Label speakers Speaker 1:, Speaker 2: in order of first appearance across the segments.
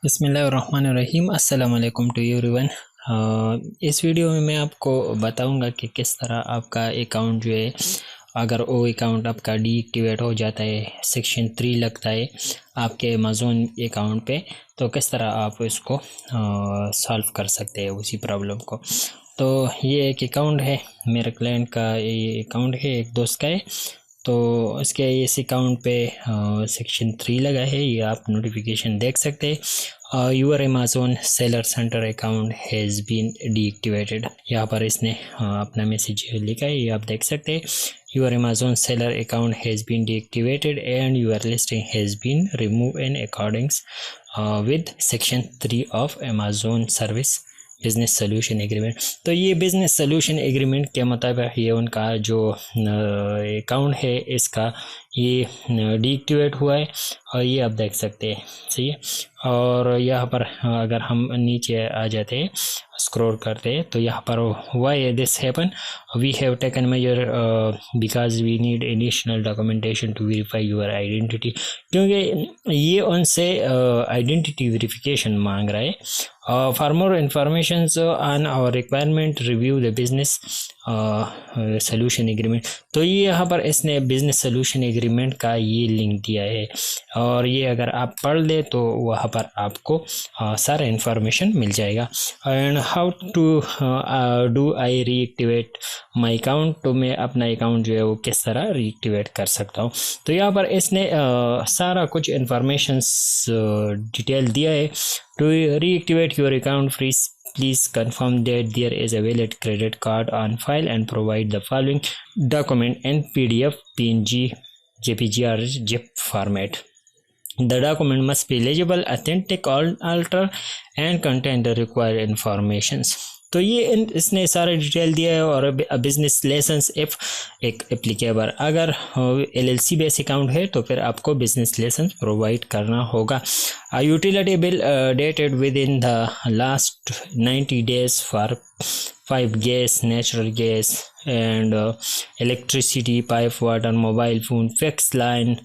Speaker 1: बिस्मिल्लाहिर्रहमानिर्रहीम। अस्सलाम वालेकुम टू एवरीवन। इस वीडियो में मैं आपको बताऊंगा कि किस तरह आपका अकाउंट जो है, अगर वो अकाउंट आपका डीएक्टिवेट हो जाता है, सेक्शन 3 लगता है आपके अमेज़न अकाउंट पे, तो किस तरह आप इसको सॉल्व कर सकते हैं उसी प्रॉब्लम को। तो ये एक अकाउंट है, मेरे क्लाइंट का ये अकाउंट है, एक दोस्त का है। तो इसके इस अकाउंट पे सेक्शन 3 लगा है, ये आप नोटिफिकेशन देख सकते हैं। Your Amazon seller centre account has been deactivated, यहाँ पर इसने अपना मैसेज लिखा है, ये आप देख सकते हैं। Your Amazon seller account has been deactivated and your listing has been remove in accordings with section 3 of Amazon service business solution agreement. तो ये बिज़नेस सोल्यूशन एग्रीमेंट के मुताबिक ये उनका जो अकाउंट है इसका ये डीएक्टिवेट हुआ है, और ये आप देख सकते हैं, सही है। और यहाँ पर अगर हम नीचे आ जाते हैं, स्क्रॉल करते हैं, तो यहाँ पर why this happen, we have taken measure because we need additional documentation to verify your identity, क्योंकि ये उनसे आइडेंटिटी वेरिफिकेशन मांग रहा है। For more information on our requirement, review the business solution agreement। तो ये यहाँ पर इसने बिजनेस सोल्यूशन एग्रीमेंट का ये लिंक दिया है, और ये अगर आप पढ़ ले तो वहाँ पर आपको सारा इन्फॉर्मेशन मिल जाएगा। And how to do I reactivate my account, तो मैं अपना अकाउंट जो है वो किस तरह रीएक्टिवेट कर सकता हूँ। तो यहाँ पर इसने सारा कुछ इन्फॉर्मेशन डिटेल दिया है। To reactivate your account, please confirm that there is a valid credit card on file and provide the following document in PDF, PNG, JPG or ZIP format. The document must be legible, authentic, alter and contain the required informations। तो ये इसने सारा detail दिया है। और business licence if एक applicable, अगर LLC base account है तो फिर आपको बिजनेस लाइसेंस प्रोवाइड करना होगा। Utility bill dated within the last 90 days for 5 gas, natural gas and electricity, pipe, water, mobile phone, fix line,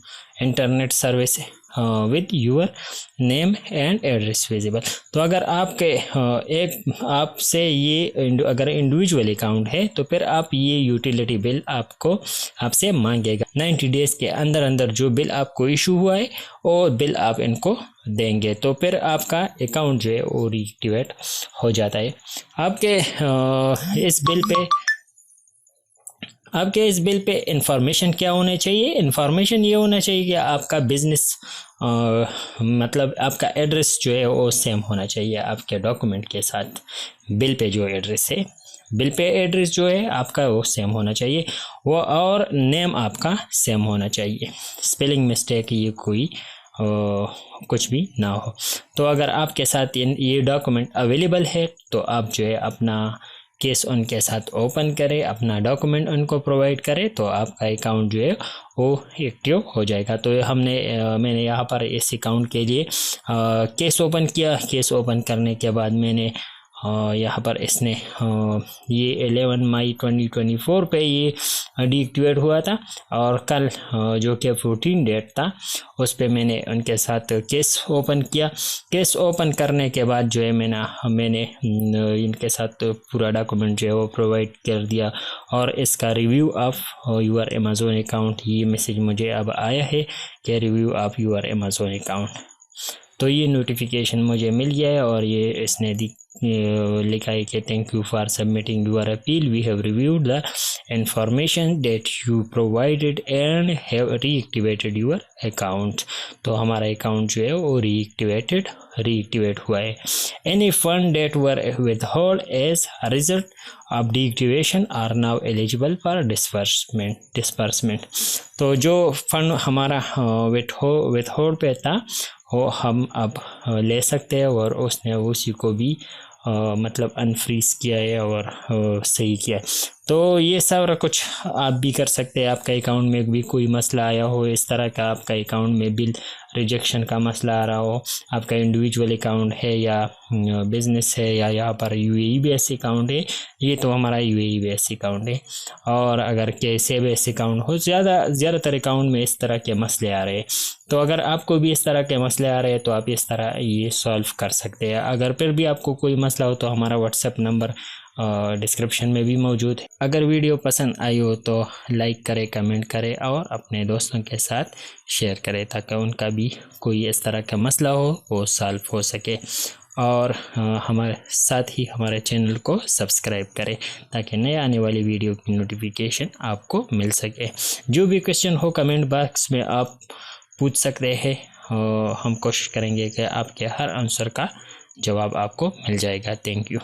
Speaker 1: internet service with your name and address visible. तो अगर आपके एक आपसे ये अगर individual account है तो फिर आप ये यूटिलिटी बिल आपको आपसे मांगेगा। 90 डेज के अंदर अंदर जो बिल आपको इशू हुआ है वो बिल आप इनको देंगे, तो फिर आपका अकाउंट जो है वो रीएक्टिवेट हो जाता है। आपके इस बिल पे इंफॉर्मेशन क्या होना चाहिए? इंफॉर्मेशन ये होना चाहिए कि आपका बिजनेस मतलब आपका एड्रेस जो है वो सेम होना चाहिए आपके डॉक्यूमेंट के साथ। बिल पे जो एड्रेस है, बिल पे एड्रेस जो है आपका वो सेम होना चाहिए, वो और नेम आपका सेम होना चाहिए, स्पेलिंग मिस्टेक ये कोई कुछ भी ना हो। तो अगर आपके साथ ये डॉक्यूमेंट अवेलेबल है तो आप जो है अपना केस उनके साथ ओपन करें, अपना डॉक्यूमेंट उनको प्रोवाइड करें, तो आपका अकाउंट जो है वो एक्टिव हो जाएगा। तो मैंने यहाँ पर इस अकाउंट के लिए केस ओपन किया। केस ओपन करने के बाद मैंने यहाँ पर इसने ये 11 मई 2024 पे ये डीएक्टिवेट हुआ था, और कल जो कि 14 डेट था उस पे मैंने उनके साथ केस ओपन किया। केस ओपन करने के बाद जो है मैंने इनके साथ पूरा डॉक्यूमेंट जो है वो प्रोवाइड कर दिया, और इसका review of your Amazon account, ये मैसेज मुझे अब आया है कि review of your Amazon account. तो ये नोटिफिकेशन मुझे मिल गया है, और ये इसने लिखा है कि thank you for submitting your appeal, we have reviewed the information that you provided and have reactivated your account. तो हमारा अकाउंट जो है वो रीएक्टिवेट हुआ है। Any fund that were withheld as a result of deactivation are now eligible for disbursement। तो जो fund हमारा withhold पे था वो हम अब ले सकते हैं, और उसने उसी को भी मतलब अनफ्रीज किया है और सही किया है। तो ये सारा कुछ आप भी कर सकते हैं। आपका अकाउंट में भी कोई मसला आया हो, इस तरह का आपका अकाउंट में बिल रिजेक्शन का मसला आ रहा हो, आपका इंडिविजुअल अकाउंट है या बिज़नेस है या यहाँ पर यूएई बेस अकाउंट है, ये तो हमारा यूएई बेस अकाउंट है। और अगर कैसे बेस अकाउंट हो, ज़्यादातर अकाउंट में इस तरह के मसले आ रहे हैं। तो अगर आपको भी इस तरह के मसले आ रहे हैं तो आप इस तरह ये सॉल्व कर सकते हैं। अगर फिर भी आपको कोई मसला हो तो हमारा व्हाट्सएप नंबर डिस्क्रिप्शन में भी मौजूद है। अगर वीडियो पसंद आई हो तो लाइक करें, कमेंट करें और अपने दोस्तों के साथ शेयर करें ताकि उनका भी कोई इस तरह का मसला हो वो सॉल्व हो सके। और हमारे साथ ही हमारे चैनल को सब्सक्राइब करें ताकि नए आने वाली वीडियो की नोटिफिकेशन आपको मिल सके। जो भी क्वेश्चन हो कमेंट बॉक्स में आप पूछ सकते हैं। हम कोशिश करेंगे कि आपके हर आंसर का जवाब आपको मिल जाएगा। Thank you.